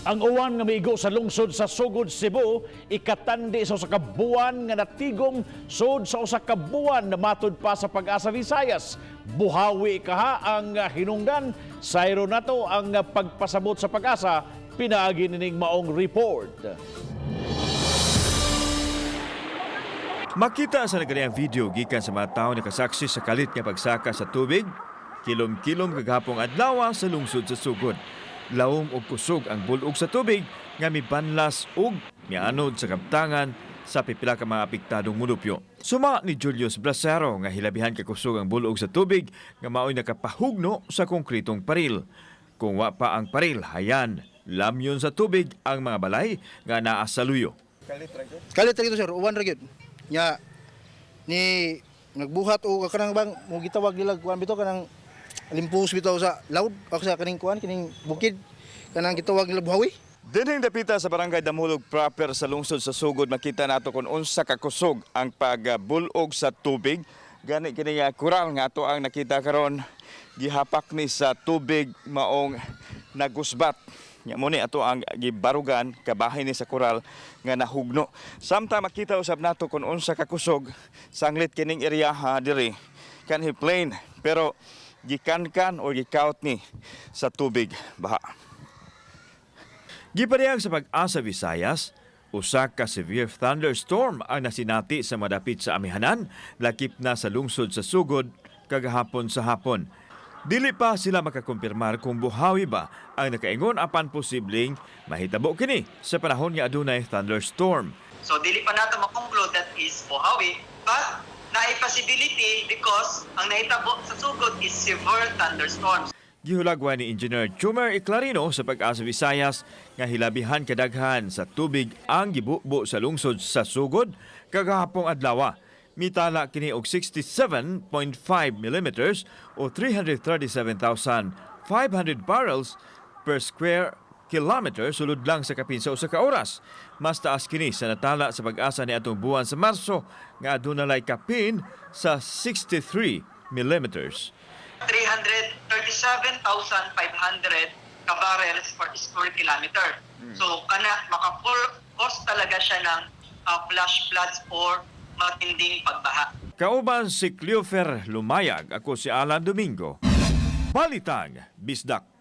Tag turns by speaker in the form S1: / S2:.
S1: Ang uwan nga miigo sa lungsod sa Sugod, Cebu, ikatandi sa usa ka buwan nga natigom sud sa usa ka buwan na matud pa sa Pag-asa Visayas. Buhawi kaha ang hinungdan. Sayro nato ang pagpasabot sa Pag-asa, pinaagi nining maong report.
S2: Makita sa naganiyang video gikan sa mga tao nakasaksi sa kalit nga pagsaka sa tubig, kilom-kilom kagahapong adlaw sa lungsod sa Sugod. Lawom og kusog ang bulog sa tubig nga mibanlas ug mianod sa kaptangan sa pipila ka mga apektadong munupyo. Suma ni Julius Bracero nga hilabihan ka kusog ang bulog sa tubig nga mao'y nakapahugno sa konkretong paril. Kung wa pa ang paril, hayan, lamyon sa tubig ang mga balay nga naa sa luyo.
S3: Kalit ra gito sir, uwan ra gyud. Nya ni nagbuhat o kanang bang mo gitawag nila kuan bitaw kanang limpus bitaw sa laud o sa kaning kuan kining bukid kanang gitawag nila buhawi.
S4: Dinhing dapita sa barangay Damulog proper sa lungsod sa Sugod, makita nato kung unsa ka kusog ang pagbulog sa tubig. Gani kini kural nga ato ang nakita karon, gihapak ni sa tubig maong nagusbat. Nya mo ni ato ang gibarugan kabahin ni sa kural nga nahugno. Samtang makita usab nato kung unsa ka kusog sanglit kining area diri kanhi plain pero gikankan o gikaut ni sa tubig baha.
S2: Gipadayag sa Pag-asa Visayas, usa ka severe thunderstorm ang nasinati sa madapit sa amihanan, lakip na sa lungsod sa Sugod kagahapon sa hapon. Dili pa sila makakumpirmar kung buhawi ba ang nakaingon apan posibleng mahitabo kini sa panahon nga adunay thunderstorm.
S5: So dili pa nato makonclude that is buhawi, but naay possibility because ang nahitabo sa Sugod is severe thunderstorms.
S2: Gihulagwa ni Engineer Chumer Iclarino sa Pag-asa Visayas nga hilabihan kadaghan sa tubig ang gibubo sa lungsod sa Sugod kagahapong adlaw. Mitala kini og 67.5 millimeters o 337,500 barrels per square kilometer sulod lang sa kapin sa usa ka oras. Mas taas kini sa natala sa Pag-asa ni atong buwan sa Marso nga adunay kapin sa 63 millimeters.
S5: 337,500 ka barrels per square kilometer. So kana maka-cause talaga siya ng flash floods or matinding pagbaha.
S2: Kauban si Cleofer Lumayag, ako si Alan Domingo. Balitang Bisdak.